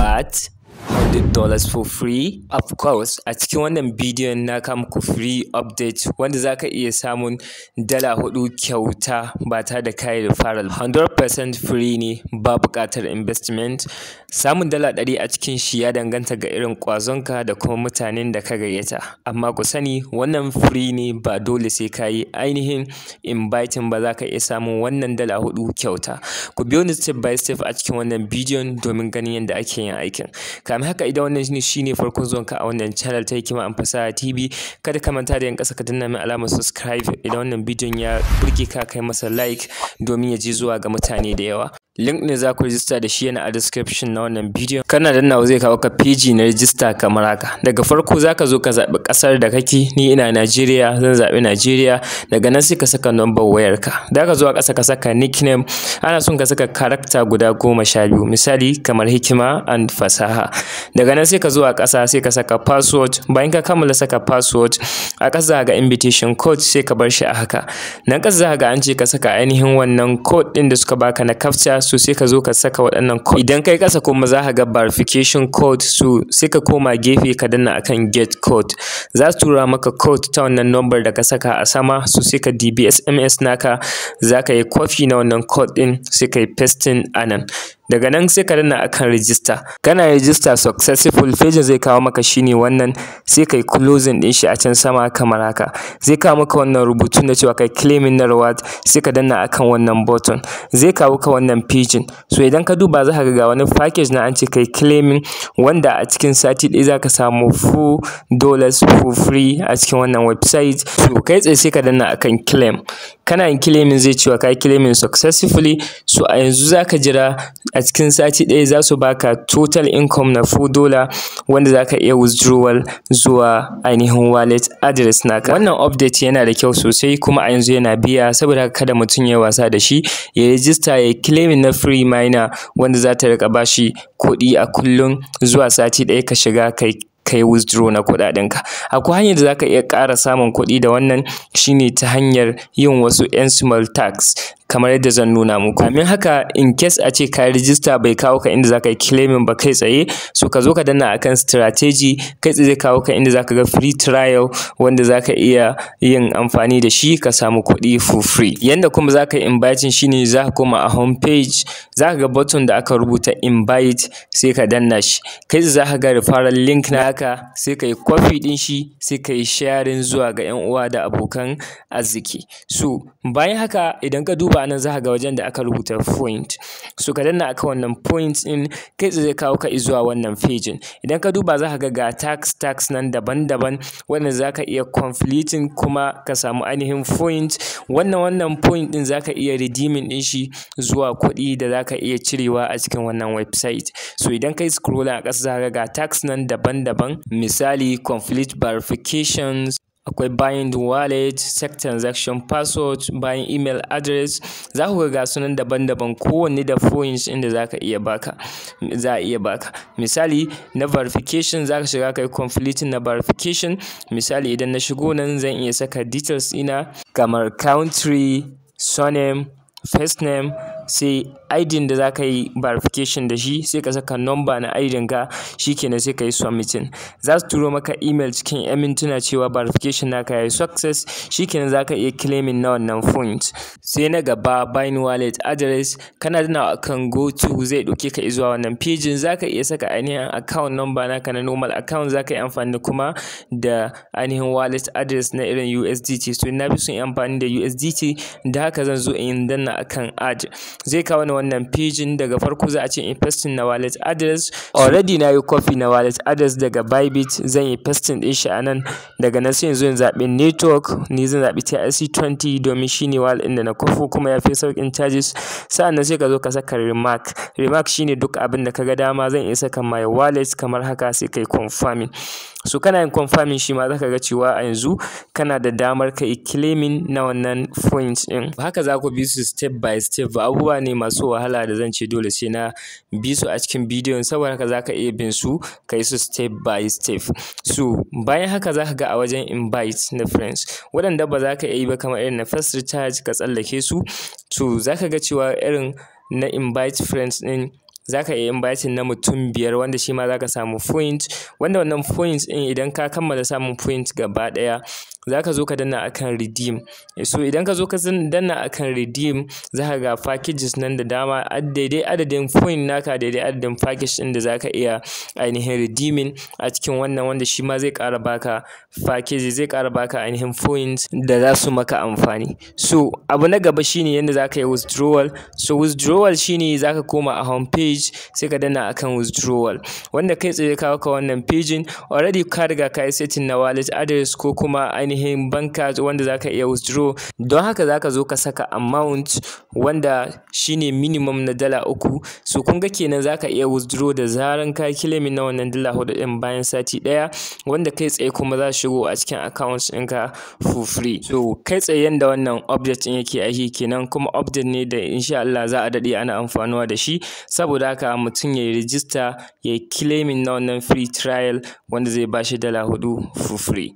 What? $100 for free? Of course, a cikin wannan bidiyon na kawo muku free update wanda zaka iya samun $4 kyauta ba tare da kayi referral. 100% free ne, ba buƙatar investment. Samun $100 a cikin shi ya danganta ga irin ƙwazonka da kuma mutanen da ka gayyata. Amma ku sani wannan free ne, ba dole sai kayi ainihin inviting ba zaka iya samun wannan $4 kyauta. Ku biyo ni step by step a cikin wannan bidiyon domin ganin yadda ake yin aikin. Kamin haka idan wannan shine farkon zuwanka a wannan channel ta Hikima Fasaha TV, kada ka manta da yin ƙasa ka danna min alamar subscribe idan wannan bidiyon ya burge ka kai masa like domin ya je zuwa ga mutane da yawa. Link ne za ku register da shi yana a description na wannan bidiyon. Kana dannawa zai kawo ka page na register kamar haka. Daga farko zaka zo ka zaɓi ƙasar da kake. Ni ina Najeriya, zan zaɓi Najeriya. Daga nan sai ka saka number wayarka. Da ka zo a ƙasa ka saka nickname. Ana son ka saka character guda 12. Misali kamar Hikima and Fasaha. Daga nan sai ka zo a ƙasa sai ka saka password. Bayan ka kammala saka password, a ƙasa za ga invitation code sai ka bar shi a haka. Nan ƙasa za ga an ce ka saka ainihin wannan code ɗin da suka baka na captcha. So sai ka zo ka saka waɗannan code. Idan kai ƙasa kuma za ka ga verification code, so sai ka koma gefe ka danna akan get code. Za su tura maka code ta wannan number da ka saka a sama, so sai ka dibi SMS naka, za ka yi copy na wannan code ɗin sai ka yi pasting a nan. Daga nan sai ka danna akan register. Kana register successful, page zai kawo maka shine wannan, sai kai closing din shi a can sama kamar haka. Zai kawo maka wannan rubutun da cewa kai claiming na reward, sai ka danna akan wannan button. Zai kawo ka wannan page. So idan ka duba za ka ga wani package na an ce kai claiming, wanda a cikin sati ɗaya za ka samu $4 for free a cikin wannan website. So kai tsaye sai ka danna akan claim. Kana yin claiming zai cewa kai claiming successfully. So a yanzu za ka jira a cikin sati ɗaya za su baka total income na $4 wanda za ka iya withdrawal zuwa ainihin wallet address naka. Wannan update yana da kyau sosai kuma a yanzu yana biya, saboda haka kada mutum ya wasa da shi. Ya register ya claiming na free miner wanda za ta riƙa bashi kuɗi a kullum zuwa sati ɗaya ka shiga kai withdraw na kuɗaɗenka. Akwai hanyar da za ka iya ƙara samun kuɗi da wannan, shine ta hanyar yin wasu small tax kamar yadda zan nuna muku. Kamin haka, in case a ce ka register bai kawo ka inda za ka yi claiming ba kai tsaye, so ka zo ka danna akan strategy, kai tsaye zai kawo ka inda za ka ga free trial wanda za ka iya yin amfani da shi ka samu kuɗi for free. Yanda kuma za ka yi inviting shine za ka koma a home page, za ka ga button da aka rubuta invite, sai ka danna shi. Kai tsaye za ka ga referral link na haka, sai ka yi copy ɗin shi, sai ka yi sharing zuwa ga 'yan uwa da abokan arziki. So bayan haka idan ka duba nan za ka ga wajen da aka rubuta point, so ka danna akan wannan point ɗin, kai tsaye zai kawo ka zuwa wannan page. Idan ka duba za ka ga tax nan daban-daban wanda za ka iya completing kuma ka samu ainihin point. Wannan point ɗin za ka iya redeeming ɗin shi zuwa kuɗi da za ka iya cirewa a cikin wannan website. So idan kai scroll a ƙasa za ka ga tax nan daban-daban, misali complete verifications, akwai buying the wallet, set transaction password, buying email address. Za ku ga sunan daban-daban, kowanne da points inda za a iya baka. Misali na verification za ka shiga kai completing na verification. Misali idan na shigo nan zan iya saka details ina kamar country, surname, first name, sai ID da za ka yi verification da shi, sai ka saka number na ID ka, shikenan sai ka yi submitting. Za su turo maka email cikin 'yan mintuna cewa verification naka yayi success, shikenan za ka iya claiming na wannan point. Sai na gaba buying wallet address, kana dannawa akan go to zai ɗauke ka zuwa wannan page. Za ka iya saka ainihin account number naka na normal account, za ka yi amfani kuma da ainihin wallet address na irin USDT. So na fi son amfani da USDT, da haka zan zo in danna akan add. Zai kawo ni wannan page. Daga farko za a ce in pasting na wallet address. Already na yi copy na wallet address daga Bybit, zan yi pasting ɗin shi a nan. Daga nan sai in zo in zaɓi network, ni zan zaɓi TRC20 domin shine wallet ɗin da na kwafo kuma ya fi sauƙin charges. Sa'annan sai ka zo ka saka remark shine duk abin da ka ga dama. Zan iya saka my wallet kamar haka, sai kai confirming. So kana yin confirming shi ma za ka ga cewa a yanzu kana da damar ka yi claiming na wannan point ɗin. Haka za ku bi su step by step, abubuwa ne masu wahala da zan ce dole sai na bi su a cikin bidiyon, saboda haka za ka iya bin su ka yi su step by step. So bayan haka za ka ga a wajen invite na friends, waɗanda ba za ka iya yi ba kamar irin na first recharge ka tsallake su. So za ka ga cewa irin na invite friends ɗin zaka iya inviting na mutum 5 wanda shi ma zaka samu point, wanda wannan points ɗin idan ka kammala samun point gaba ɗaya zaka zo ka danna akan redeem. So idan ka zo ka danna akan redeem zaka ga packages nan da dama, daidai adadin point naka daidai adadin package ɗin da zaka iya ainihin redeeming a cikin wannan, wanda shi ma zai ƙara baka package, zai ƙara baka ainihin points da za su maka amfani. So abu na gaba shine yanda zaka yi withdrawal. So withdrawal shine zaka koma a home page sai ka danna akan withdrawal, wanda kai tsaye kawo ka wannan pagin. Already ka riga ka yi setting na wallet address ko kuma ainihin bank card wanda zaka iya withdraw. Don haka zaka zo ka saka amount wanda shine minimum na $3. So kun ga kenan zaka iya withdraw da zaran ka claim na wannan $4 ɗin bayan sati ɗaya, wanda kai tsaye kuma za su shigo a cikin account ɗinka for free. So kai tsaye yanda wannan update ɗin yake aiki kenan, kuma update ne da insha Allah za a daɗe ana amfanuwa da shi. Saboda haka mutum ya yi register, ya yi claiming na wannan free trial wanda zai bashi $4 for free.